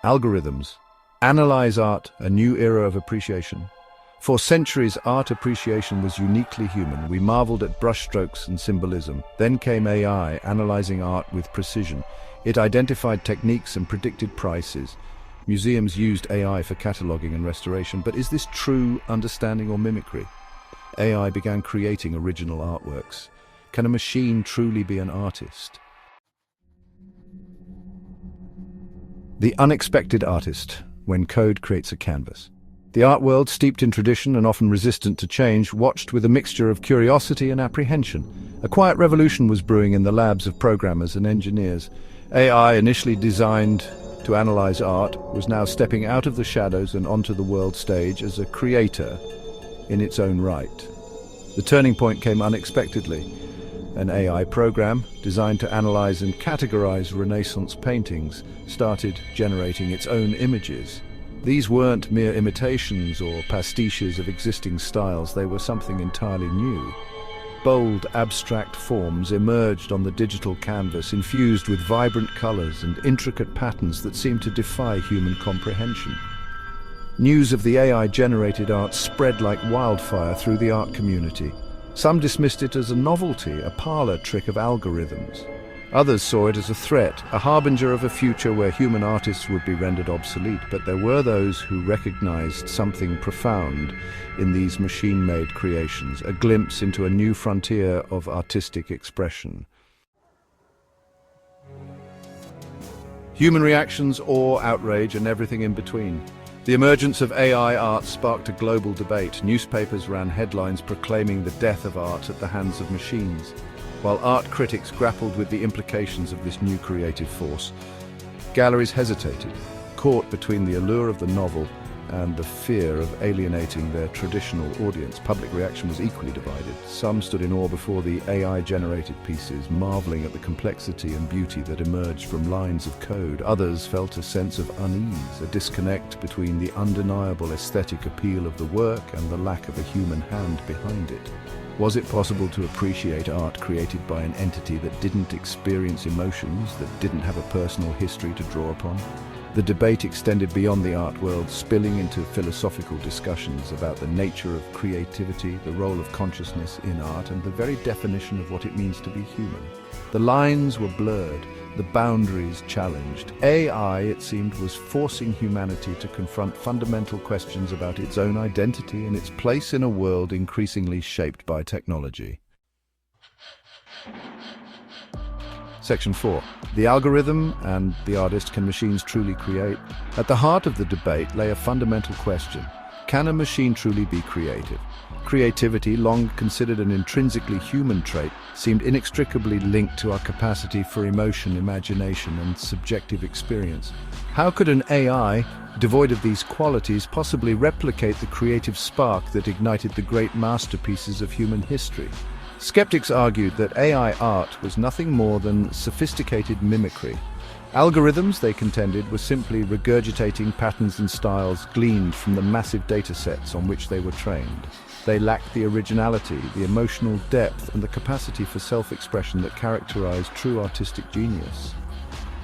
Algorithms. Analyze art, a new era of appreciation. For centuries, art appreciation was uniquely human. We marveled at brushstrokes and symbolism. Then came AI, analyzing art with precision. It identified techniques and predicted prices. Museums used AI for cataloging and restoration, but is this true understanding or mimicry? AI began creating original artworks. Can a machine truly be an artist? The unexpected artist, when code creates a canvas. The art world, steeped in tradition and often resistant to change, watched with a mixture of curiosity and apprehension. A quiet revolution was brewing in the labs of programmers and engineers. AI, initially designed to analyze art, was now stepping out of the shadows and onto the world stage as a creator in its own right. The turning point came unexpectedly. An AI program, designed to analyze and categorize Renaissance paintings, started generating its own images. These weren't mere imitations or pastiches of existing styles, they were something entirely new. Bold, abstract forms emerged on the digital canvas, infused with vibrant colors and intricate patterns that seemed to defy human comprehension. News of the AI-generated art spread like wildfire through the art community. Some dismissed it as a novelty, a parlor trick of algorithms. Others saw it as a threat, a harbinger of a future where human artists would be rendered obsolete. But there were those who recognized something profound in these machine-made creations, a glimpse into a new frontier of artistic expression. Human reactions, awe, outrage, and everything in between. The emergence of AI art sparked a global debate. Newspapers ran headlines proclaiming the death of art at the hands of machines. While art critics grappled with the implications of this new creative force, galleries hesitated, caught between the allure of the novel and the fear of alienating their traditional audience. Public reaction was equally divided. Some stood in awe before the AI-generated pieces, marveling at the complexity and beauty that emerged from lines of code. Others felt a sense of unease, a disconnect between the undeniable aesthetic appeal of the work and the lack of a human hand behind it. Was it possible to appreciate art created by an entity that didn't experience emotions, that didn't have a personal history to draw upon? The debate extended beyond the art world, spilling into philosophical discussions about the nature of creativity, the role of consciousness in art, and the very definition of what it means to be human. The lines were blurred, the boundaries challenged. AI, it seemed, was forcing humanity to confront fundamental questions about its own identity and its place in a world increasingly shaped by technology. Section 4. The algorithm and the artist. Can machines truly create? At the heart of the debate lay a fundamental question. Can a machine truly be creative? Creativity, long considered an intrinsically human trait, seemed inextricably linked to our capacity for emotion, imagination, and subjective experience. How could an AI, devoid of these qualities, possibly replicate the creative spark that ignited the great masterpieces of human history? Skeptics argued that AI art was nothing more than sophisticated mimicry. Algorithms, they contended, were simply regurgitating patterns and styles gleaned from the massive data sets on which they were trained. They lacked the originality, the emotional depth, and the capacity for self-expression that characterized true artistic genius.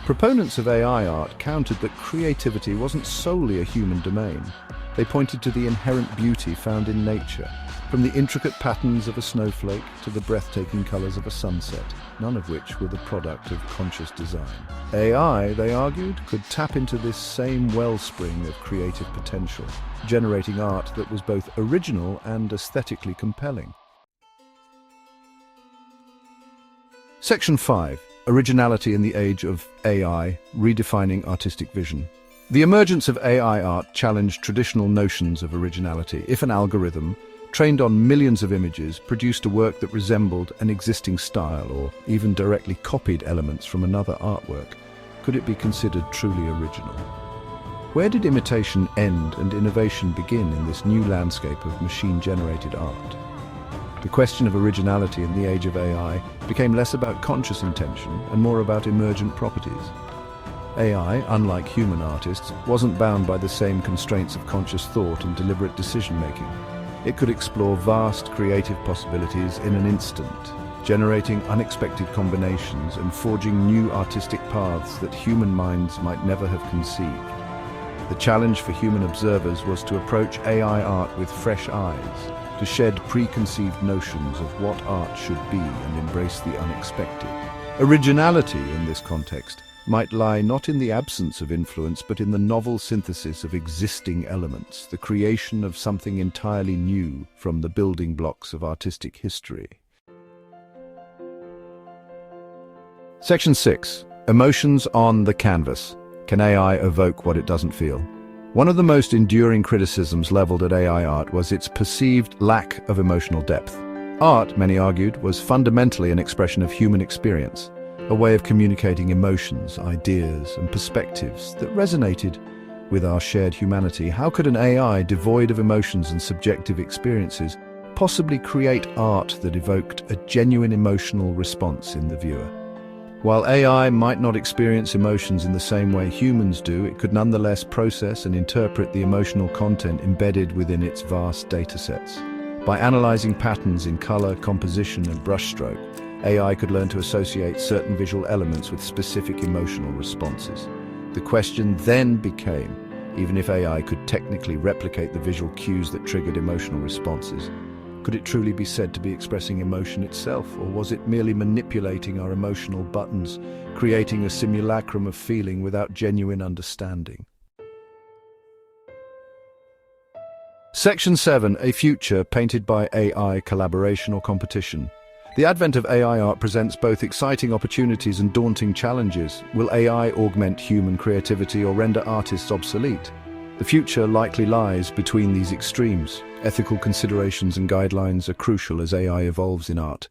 Proponents of AI art countered that creativity wasn't solely a human domain. They pointed to the inherent beauty found in nature, from the intricate patterns of a snowflake to the breathtaking colors of a sunset, none of which were the product of conscious design. AI, they argued, could tap into this same wellspring of creative potential, generating art that was both original and aesthetically compelling. Section 5. Originality in the age of AI, redefining artistic vision. The emergence of AI art challenged traditional notions of originality. If an algorithm, trained on millions of images, produced a work that resembled an existing style or even directly copied elements from another artwork, could it be considered truly original? Where did imitation end and innovation begin in this new landscape of machine-generated art? The question of originality in the age of AI became less about conscious intention and more about emergent properties. AI, unlike human artists, wasn't bound by the same constraints of conscious thought and deliberate decision-making. It could explore vast creative possibilities in an instant, generating unexpected combinations and forging new artistic paths that human minds might never have conceived. The challenge for human observers was to approach AI art with fresh eyes, to shed preconceived notions of what art should be and embrace the unexpected. Originality, in this context, might lie not in the absence of influence but in the novel synthesis of existing elements, the creation of something entirely new from the building blocks of artistic history. Section 6. Emotions on the canvas. Can AI evoke what it doesn't feel? One of the most enduring criticisms leveled at AI art was its perceived lack of emotional depth. Art, many argued, was fundamentally an expression of human experience, a way of communicating emotions, ideas, and perspectives that resonated with our shared humanity. How could an AI devoid of emotions and subjective experiences possibly create art that evoked a genuine emotional response in the viewer? While AI might not experience emotions in the same way humans do, it could nonetheless process and interpret the emotional content embedded within its vast datasets. By analyzing patterns in color, composition, and brushstroke, AI could learn to associate certain visual elements with specific emotional responses. The question then became, even if AI could technically replicate the visual cues that triggered emotional responses, could it truly be said to be expressing emotion itself, or was it merely manipulating our emotional buttons, creating a simulacrum of feeling without genuine understanding? Section 7. A future painted by AI, collaboration or competition. The advent of AI art presents both exciting opportunities and daunting challenges. Will AI augment human creativity or render artists obsolete? The future likely lies between these extremes. Ethical considerations and guidelines are crucial as AI evolves in art,